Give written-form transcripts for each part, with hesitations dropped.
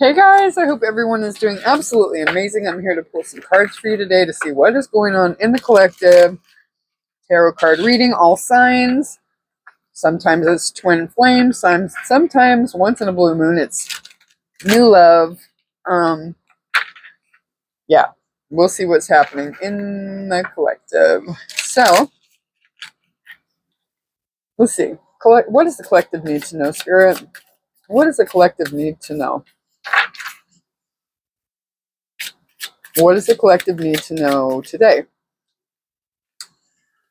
Hey guys, I hope everyone is doing absolutely amazing. I'm here to pull some cards for you today to see what is going on in the collective. Tarot card reading, all signs. Sometimes it's twin flames, sometimes once in a blue moon it's new love. Yeah, we'll see what's happening in the collective. So, let's see. What does the collective need to know, Spirit? What does the collective need to know? What does the collective need to know today?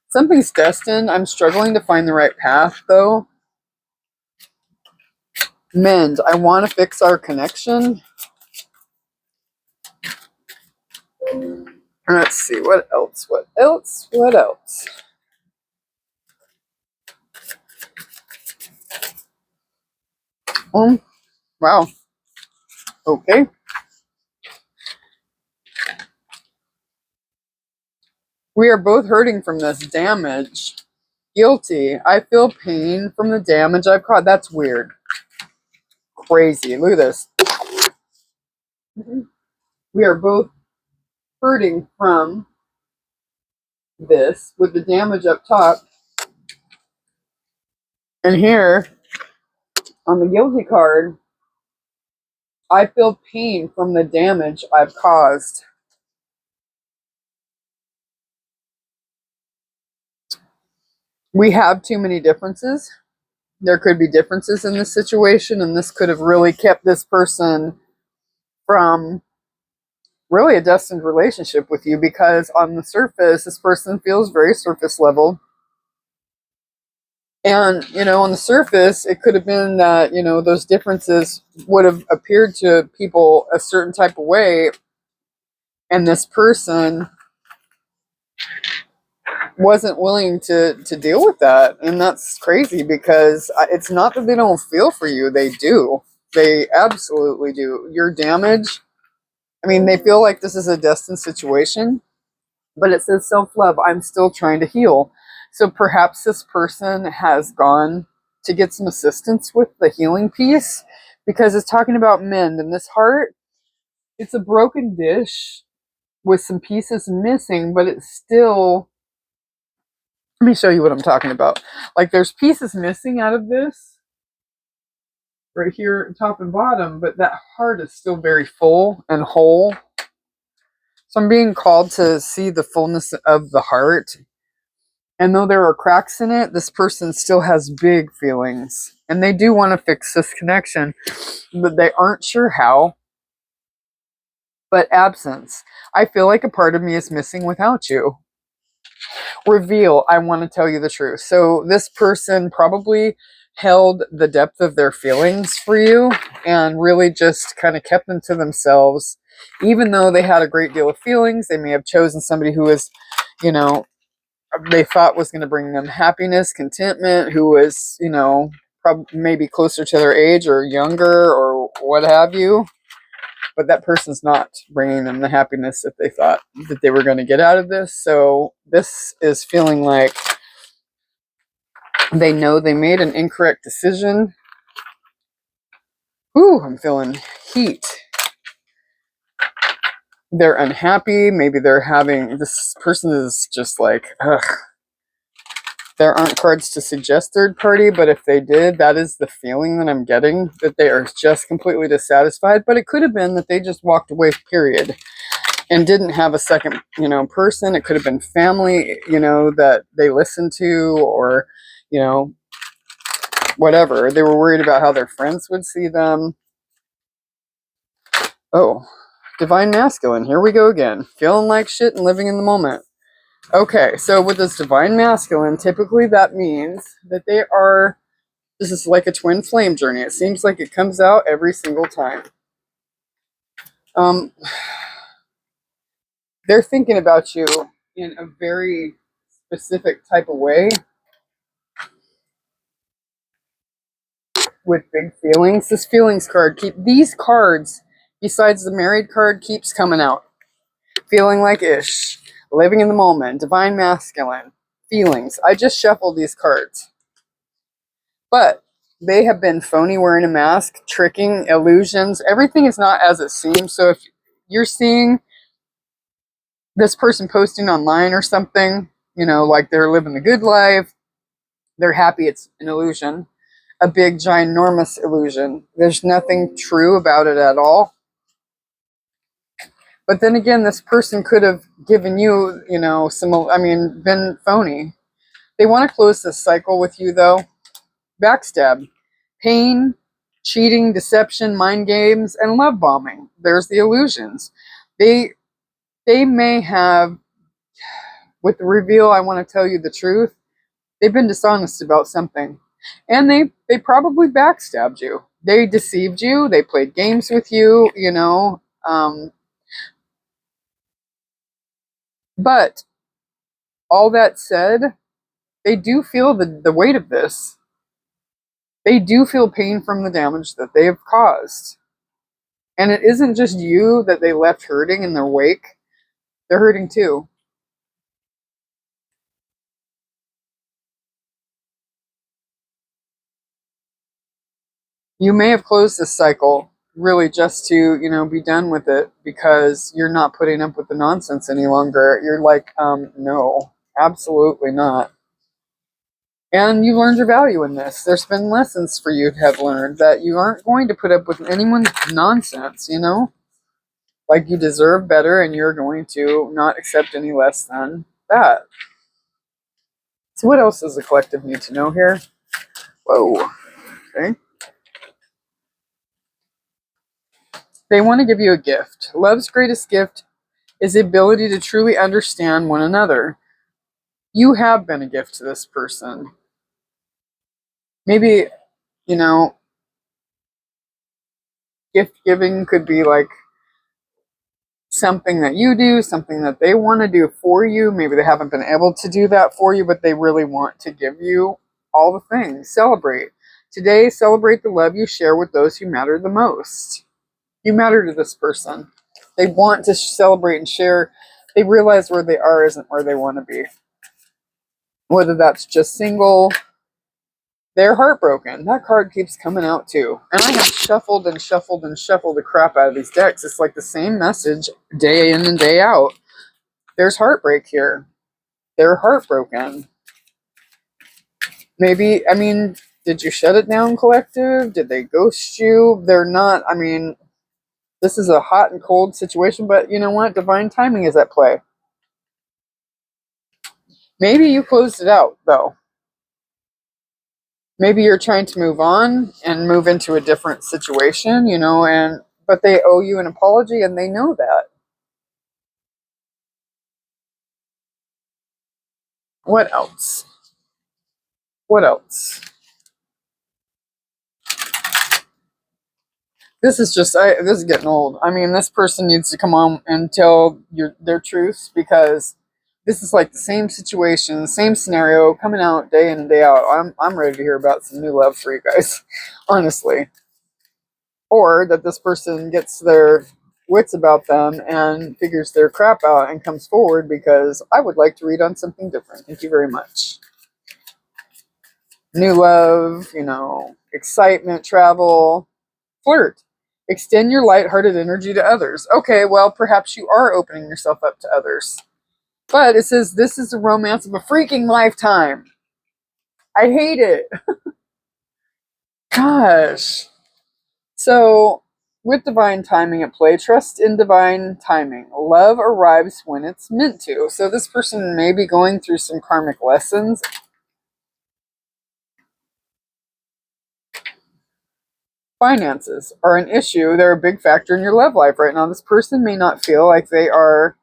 Something's destined. I'm struggling to find the right path, though. Mend. I want to fix our connection. Let's see. What else? What else? What else? Wow. Okay. We are both hurting from this damage. Guilty. I feel pain from the damage I've caused. That's weird. Crazy. Look at this. We are both hurting from this with the damage up top. And here, on the guilty card, I feel pain from the damage I've caused. We have too many differences. There could be differences in this situation, and this could have really kept this person from really a destined relationship with you, because on the surface, this person feels very surface level. And, on the surface, it could have been that, those differences would have appeared to people a certain type of way, and this person wasn't willing to deal with that. And that's crazy, because it's not that they don't feel for you. They do. They absolutely do. Your damage, they feel like this is a destined situation, but it says self-love. I'm still trying to heal. So perhaps this person has gone to get some assistance with the healing piece, because it's talking about mend. And this heart, it's a broken dish with some pieces missing, but it's still... Let me show you what I'm talking about. Like, there's pieces missing out of this right here, top and bottom, but that heart is still very full and whole. So I'm being called to see the fullness of the heart. And though there are cracks in it, this person still has big feelings. And they do want to fix this connection, but they aren't sure how. But absence. I feel like a part of me is missing without you. Reveal. I want to tell you the truth. So this person probably held the depth of their feelings for you and really just kind of kept them to themselves. Even though they had a great deal of feelings, they may have chosen somebody who was, they thought was going to bring them happiness, contentment, who was, maybe closer to their age or younger or what have you. But that person's not bringing them the happiness that they thought that they were going to get out of this. So this is feeling like they know they made an incorrect decision. Ooh, I'm feeling heat. They're unhappy. Maybe they're having... This person is just like, ugh. There aren't cards to suggest third party, but if they did, that is the feeling that I'm getting, that they are just completely dissatisfied. But it could have been that they just walked away, period, and didn't have a second, person. It could have been family, that they listened to, or, whatever. They were worried about how their friends would see them. Oh, divine masculine. Here we go again. Feeling like shit and living in the moment. Okay, so with this divine masculine, typically that means that this is like a twin flame journey. It seems like it comes out every single time. They're thinking about you in a very specific type of way, with big feelings. This feelings card, these cards, besides the married card, keeps coming out. Feeling like ish, living in the moment, divine masculine, feelings. I just shuffled these cards. But They have been phony, wearing a mask, tricking, illusions. Everything is not as it seems. So if you're seeing this person posting online or something, like they're living a good life, they're happy, it's an illusion, a big, ginormous illusion. There's nothing true about it at all. But then again, this person could have given you, been phony. They want to close this cycle with you, though. Backstab, pain, cheating, deception, mind games, and love bombing. There's the illusions. They may have, with the reveal, I want to tell you the truth. They've been dishonest about something. And they probably backstabbed you. They deceived you. They played games with you, But all that said, they do feel the weight of this. They do feel pain from the damage that they have caused. And it isn't just you that they left hurting in their wake. They're hurting too. You may have closed this cycle really just to, be done with it because you're not putting up with the nonsense any longer. You're like, no, absolutely not. And you learned your value in this. There's been lessons for you to have learned that you aren't going to put up with anyone's nonsense, Like you deserve better and you're going to not accept any less than that. So what else does the collective need to know here? Whoa. Okay. They want to give you a gift. Love's greatest gift is the ability to truly understand one another. You have been a gift to this person. Maybe, gift giving could be like something that you do, something that they want to do for you. Maybe they haven't been able to do that for you, but they really want to give you all the things. Celebrate. Today, celebrate the love you share with those who matter the most. You matter to this person. They want to celebrate and share. They realize where they are isn't where they want to be. Whether that's just single, they're heartbroken. That card keeps coming out too. And I have shuffled and shuffled and shuffled the crap out of these decks. It's like the same message day in and day out. There's heartbreak here. They're heartbroken. Maybe, did you shut it down, collective? Did they ghost you? They're not, this is a hot and cold situation, but you know what? Divine timing is at play. Maybe you closed it out, though. Maybe you're trying to move on and move into a different situation, but they owe you an apology and they know that. What else? What else? This is getting old. This person needs to come on and tell their truths because this is like the same situation, same scenario coming out day in and day out. I'm ready to hear about some new love for you guys, honestly. Or that this person gets their wits about them and figures their crap out and comes forward because I would like to read on something different. Thank you very much. New love, excitement, travel, flirt. Extend your lighthearted energy to others. Okay, well, perhaps you are opening yourself up to others. But it says this is the romance of a freaking lifetime. I hate it. Gosh. So, with divine timing at play, trust in divine timing. Love arrives when it's meant to. So this person may be going through some karmic lessons. Finances are an issue. They're a big factor in your love life right now. This person may not feel like they are...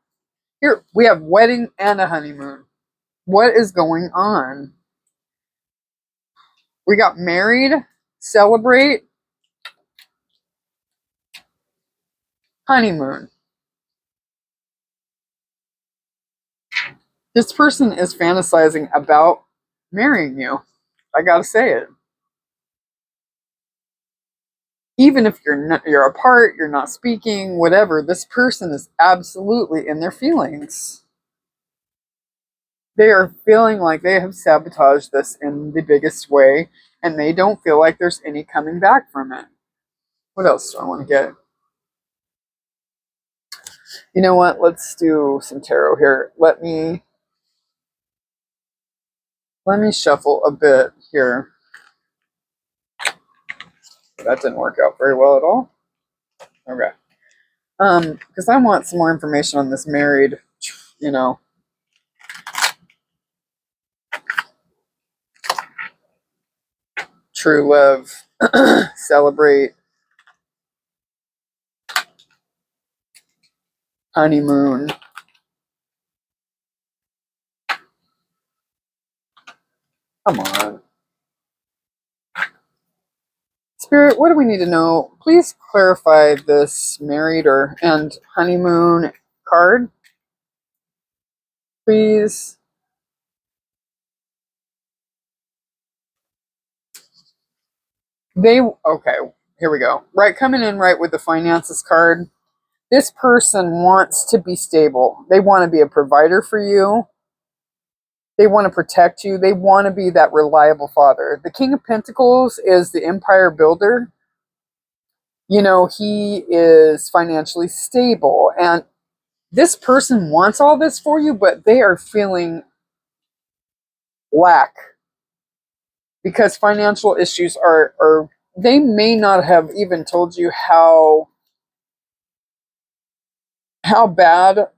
Here, we have wedding and a honeymoon. What is going on? We got married, celebrate, honeymoon. This person is fantasizing about marrying you. I gotta say it. Even if you're apart, you're not speaking, whatever, this person is absolutely in their feelings. They are feeling like they have sabotaged this in the biggest way. and they don't feel like there's any coming back from it. What else do I want to get? You know what? Let's do some tarot here. Let me shuffle a bit here. That didn't work out very well at all. Okay. Because I want some more information on this married, you know. True love. Celebrate. Honeymoon. Come on. Spirit, what do we need to know? Please clarify this married and honeymoon card. Please. Okay, here we go. Right, coming in right with the finances card. This person wants to be stable. They want to be a provider for you. They want to protect you. They want to be that reliable father. The King of Pentacles is the empire builder. You know, he is financially stable. And this person wants all this for you, but they are feeling lack because financial issues are they may not have even told you how bad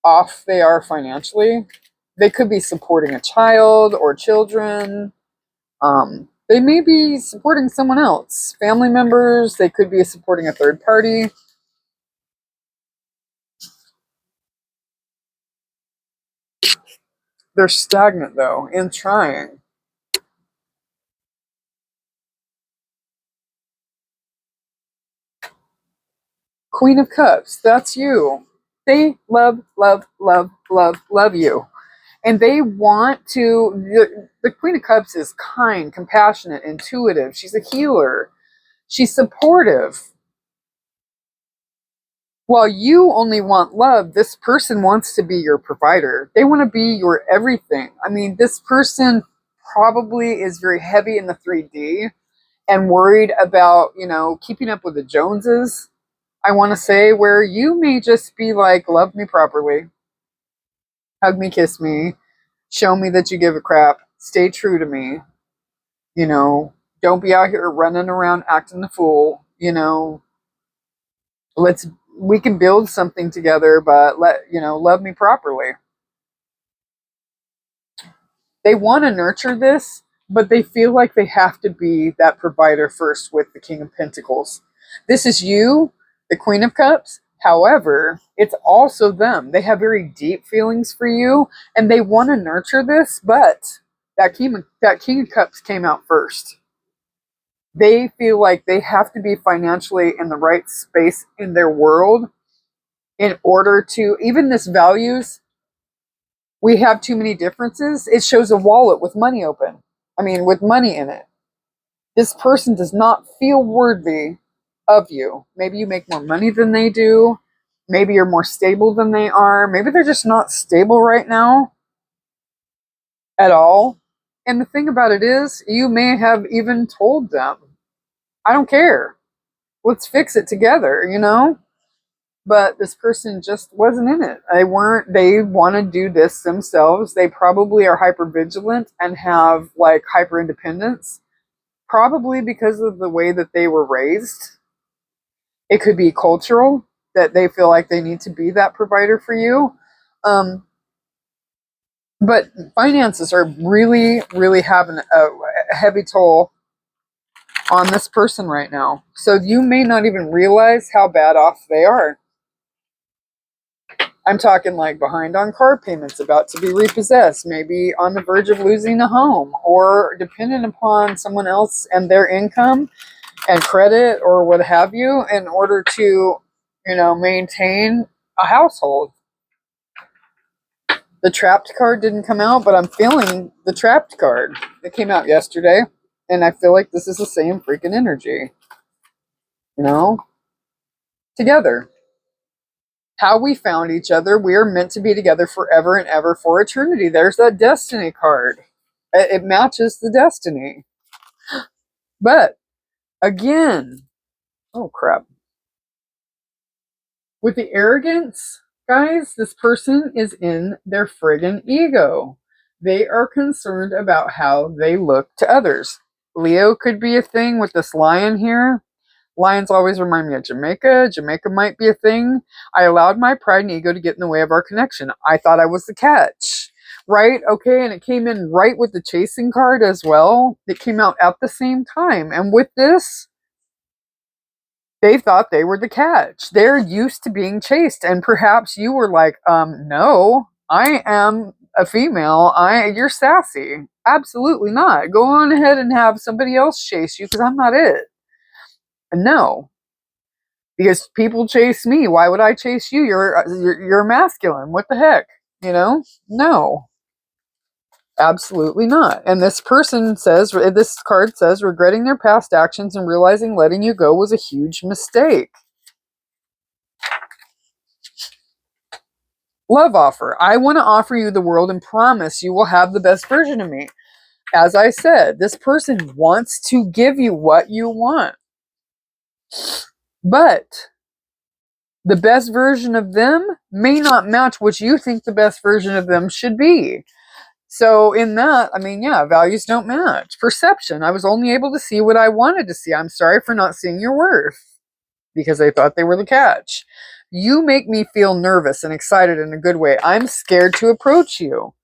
off they are financially. They could be supporting a child or children. They may be supporting someone else, family members. They could be supporting a third party. They're stagnant, though, in trying. Queen of Cups, that's you. They love, love, love, love, love you. And they want to, the Queen of Cups is kind, compassionate, intuitive. She's a healer. She's supportive. While you only want love, this person wants to be your provider. They want to be your everything. I mean, this person probably is very heavy in the 3D and worried about, you know, keeping up with the Joneses. I want to say where you may just be like, love me properly. Hug me, kiss me. Show me that you give a crap. Stay true to me. You know, don't be out here running around acting the fool. You know, we can build something together, but love me properly. They want to nurture this, but they feel like they have to be that provider first with the King of Pentacles. This is you, the Queen of Cups. However, it's also them. They have very deep feelings for you, and they want to nurture this, but that King of Cups came out first. They feel like they have to be financially in the right space in their world in order to, even this values, we have too many differences. It shows a wallet with money with money in it. This person does not feel worthy of you. Maybe you make more money than they do. Maybe you're more stable than they are. Maybe they're just not stable right now at all. And the thing about it is, you may have even told them, I don't care. Let's fix it together, you know? But this person just wasn't in it. They want to do this themselves. They probably are hyper vigilant and have like hyper independence, probably because of the way that they were raised. It could be cultural, that they feel like they need to be that provider for you. But finances are really, really having a heavy toll on this person right now. So you may not even realize how bad off they are. I'm talking like behind on car payments, about to be repossessed, maybe on the verge of losing a home, or dependent upon someone else and their income and credit or what have you in order to, maintain a household. The Trapped card didn't come out, but I'm feeling the Trapped card. It came out yesterday, and I feel like this is the same freaking energy. Together. How we found each other. We are meant to be together forever and ever for eternity. There's that Destiny card. It matches the Destiny. But again, oh crap. With the arrogance, guys, this person is in their friggin' ego. They are concerned about how they look to others. Leo could be a thing with this lion here. Lions always remind me of Jamaica. Jamaica might be a thing. I allowed my pride and ego to get in the way of our connection. I thought I was the catch. Right? Okay, and it came in right with the chasing card as well. It came out at the same time. And with this, they thought they were the catch. They're used to being chased. And perhaps you were like, no, I am a female. You're sassy. Absolutely not. Go on ahead and have somebody else chase you because I'm not it. No, because people chase me. Why would I chase you? You're masculine. What the heck? No, absolutely not. And this person says, this card says, regretting their past actions and realizing letting you go was a huge mistake. Love offer. I want to offer you the world and promise you will have the best version of me. As I said, this person wants to give you what you want. But the best version of them may not match what you think the best version of them should be. So in that, values don't match. Perception. I was only able to see what I wanted to see. I'm sorry for not seeing your worth because they thought they were the catch. You make me feel nervous and excited in a good way. I'm scared to approach you.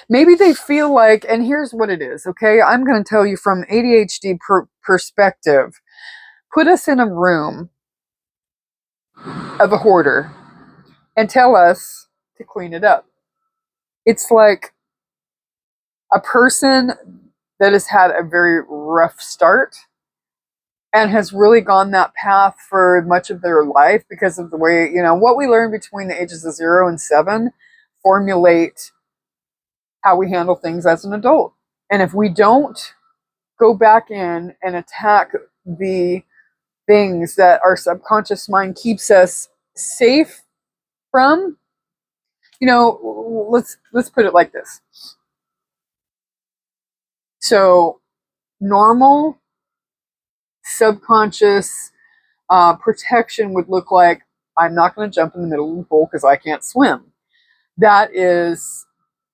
Maybe they feel like, and here's what it is, okay? I'm going to tell you from ADHD perspective. Put us in a room of a hoarder and tell us to clean it up. It's like a person that has had a very rough start and has really gone that path for much of their life because of the way, what we learn between the ages of 0 and 7 formulate how we handle things as an adult. And if we don't go back in and attack the things that our subconscious mind keeps us safe from, let's put it like this. So normal subconscious protection would look like, I'm not going to jump in the middle of the pool because I can't swim.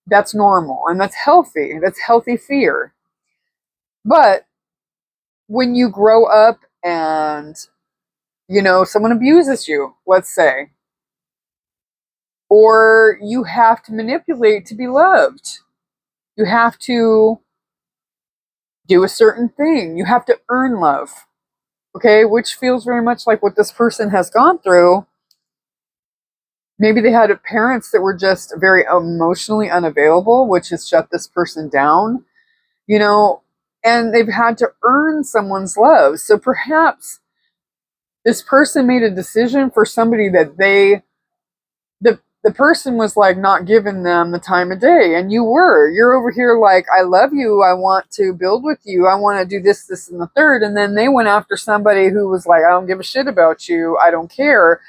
That's normal and that's healthy. That's healthy fear. But when you grow up and, someone abuses you, let's say, or you have to manipulate to be loved, you have to do a certain thing, you have to earn love, okay, which feels very much like what this person has gone through. Maybe they had parents that were just very emotionally unavailable, which has shut this person down, and they've had to earn someone's love. So perhaps this person made a decision for somebody that the person was like not giving them the time of day, and you're over here like, I love you, I want to build with you, I want to do this, this, and the third, and then they went after somebody who was like, I don't give a shit about you, I don't care.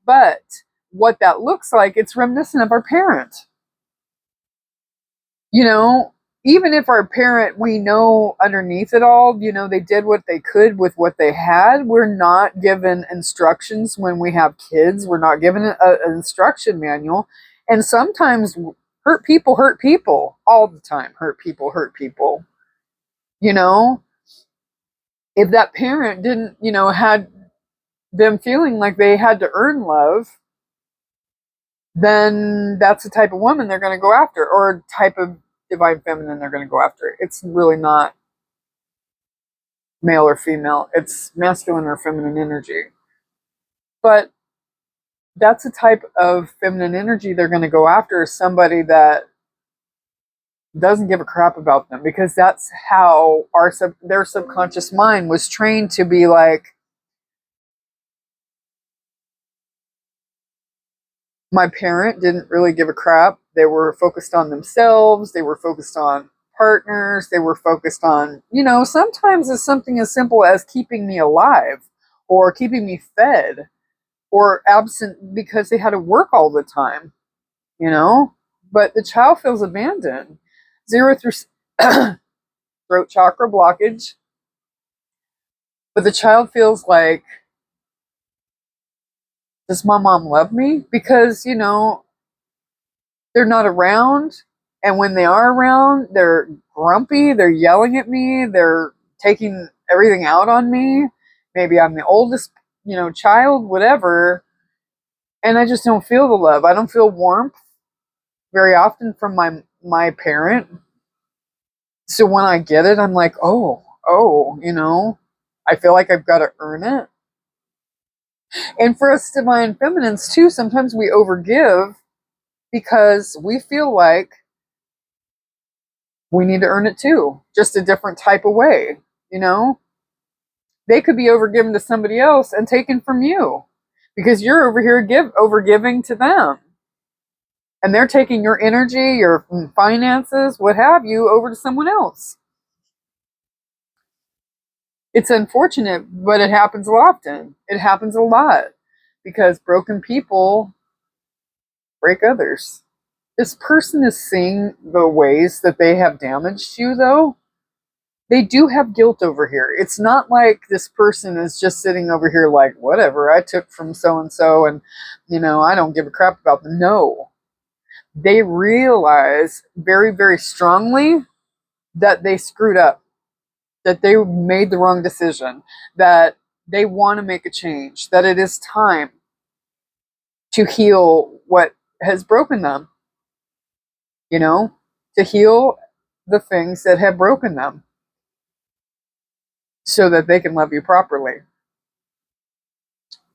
But what that looks like, it's reminiscent of our parent. Even if our parent, we know underneath it all, they did what they could with what they had. We're not given instructions when we have kids. We're not given an instruction manual. And sometimes hurt people all the time. Hurt people. If that parent didn't, had them feeling like they had to earn love, then that's the type of woman they're going to go after, or type of divine feminine they're going to go after. It's really not male or female. It's masculine or feminine energy. But that's the type of feminine energy they're going to go after, is somebody that doesn't give a crap about them, because that's how their subconscious mind was trained to be like, my parent didn't really give a crap. They were focused on themselves. They were focused on partners. They were focused on, sometimes it's something as simple as keeping me alive or keeping me fed or absent because they had to work all the time, But the child feels abandoned. 0 through throat chakra blockage. But the child feels like, does my mom love me? Because, they're not around. And when they are around, they're grumpy. They're yelling at me. They're taking everything out on me. Maybe I'm the oldest, child, whatever. And I just don't feel the love. I don't feel warmth very often from my parent. So when I get it, I'm like, oh, I feel like I've got to earn it. And for us divine feminines too, sometimes we overgive because we feel like we need to earn it too, just a different type of way, you know? They could be overgiven to somebody else and taken from you because you're over here overgiving to them. And they're taking your energy, your finances, what have you, over to someone else. It's unfortunate, but it happens often. It happens a lot because broken people break others. This person is seeing the ways that they have damaged you, though. They do have guilt over here. It's not like this person is just sitting over here like, whatever, I took from so and so, and, I don't give a crap about them. No. They realize very, very strongly that they screwed up, that they made the wrong decision, that they want to make a change, that it is time to heal what has broken them, to heal the things that have broken them so that they can love you properly.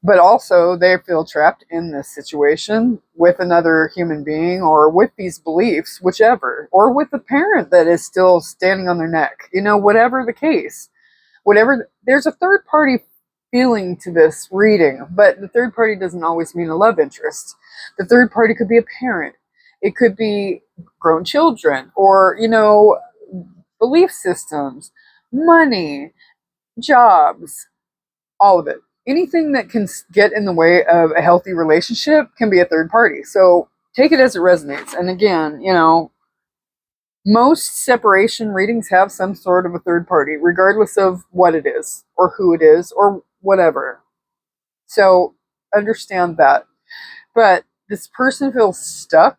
But also, they feel trapped in this situation with another human being or with these beliefs, whichever, or with a parent that is still standing on their neck, whatever the case. There's a third party feeling to this reading, but the third party doesn't always mean a love interest. The third party could be a parent. It could be grown children or, belief systems, money, jobs, all of it. Anything that can get in the way of a healthy relationship can be a third party. So take it as it resonates. And again, most separation readings have some sort of a third party, regardless of what it is or who it is or whatever. So understand that. But this person feels stuck.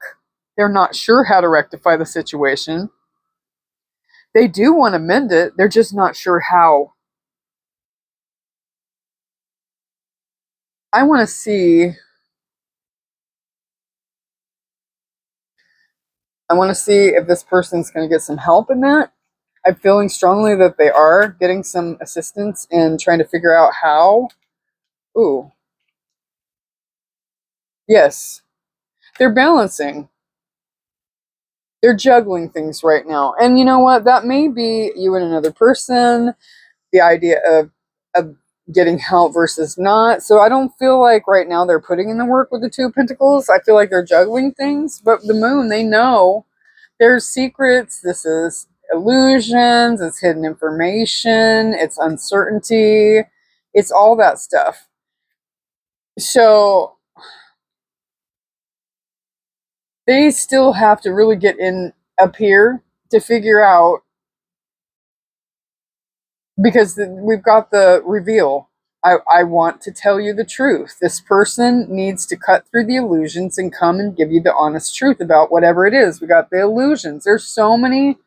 They're not sure how to rectify the situation. They do want to mend it. They're just not sure how. I want to see if this person's going to get some help in that. I'm feeling strongly that they are getting some assistance in trying to figure out how. Ooh. Yes. They're balancing. They're juggling things right now. And you know what? That may be you and another person, the idea of getting help versus not. So I don't feel like right now they're putting in the work with the Two of Pentacles. I feel like they're juggling things. But the Moon, they know there's secrets. This is illusions. It's hidden information. It's uncertainty. It's all that stuff. So they still have to really get in up here to figure out, because we've got the reveal. I want to tell you the truth. This person needs to cut through the illusions and come and give you the honest truth about whatever it is. We got the illusions. There's so many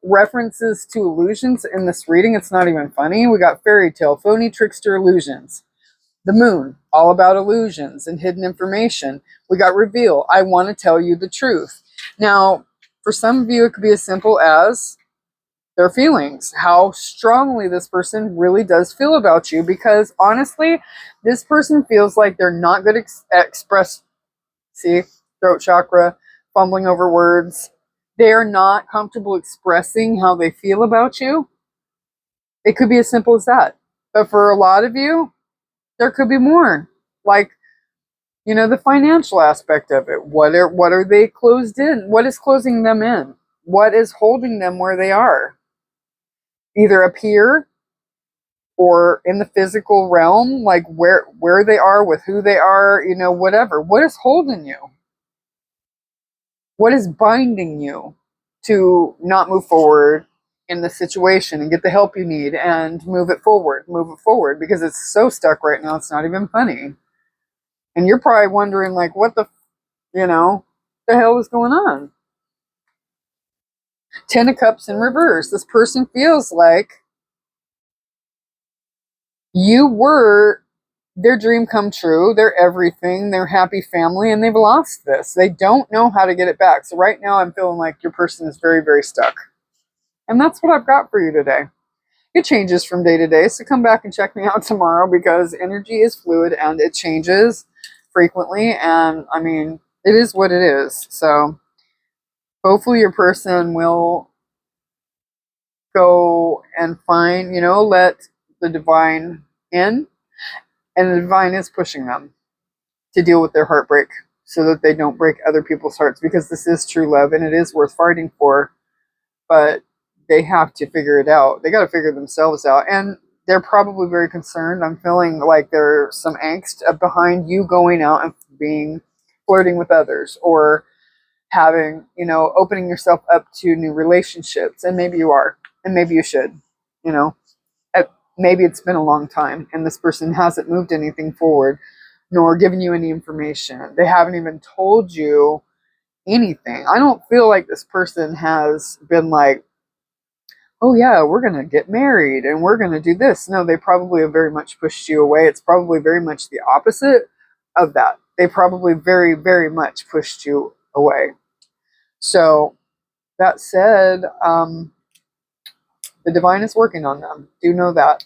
references to illusions in this reading. It's not even funny. We got fairy tale, phony, trickster, illusions. The Moon, all about illusions and hidden information. We got reveal. I want to tell you the truth. Now, for some of you, it could be as simple as their feelings, how strongly this person really does feel about you, because honestly, this person feels like they're not good at express, see, throat chakra, fumbling over words. They are not comfortable expressing how they feel about you. It could be as simple as that. But for a lot of you, there could be more. Like, the financial aspect of it. What are they closed in? What is closing them in? What is holding them where they are? Either up here or in the physical realm, like where they are, with who they are, whatever. What is holding you? What is binding you to not move forward in the situation and get the help you need and move it forward because it's so stuck right now. It's not even funny. And you're probably wondering like, what the hell is going on? 10 of Cups in reverse. This person feels like you were their dream come true, their everything, their happy family, and they've lost this. They don't know how to get it back. So right now I'm feeling like your person is very, very stuck. And that's what I've got for you today. It changes from day to day, so come back and check me out tomorrow because energy is fluid and it changes frequently. And I mean, it is what it is. So hopefully your person will go and find, let the divine in. And the divine is pushing them to deal with their heartbreak so that they don't break other people's hearts because this is true love and it is worth fighting for. But they have to figure it out. They got to figure themselves out. And they're probably very concerned. I'm feeling like there's some angst behind you going out and flirting with others or having, opening yourself up to new relationships. And maybe you are. And maybe you should, you know. Maybe it's been a long time and this person hasn't moved anything forward nor given you any information. They haven't even told you anything. I don't feel like this person has been like, oh yeah, we're going to get married and we're going to do this. No, they probably have very much pushed you away. It's probably very much the opposite of that. They probably very, very much pushed you away. So that said, the divine is working on them. Do know that.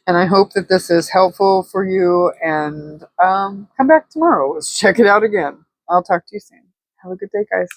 And I hope that this is helpful for you. And come back tomorrow. Let's check it out again. I'll talk to you soon. Have a good day, guys.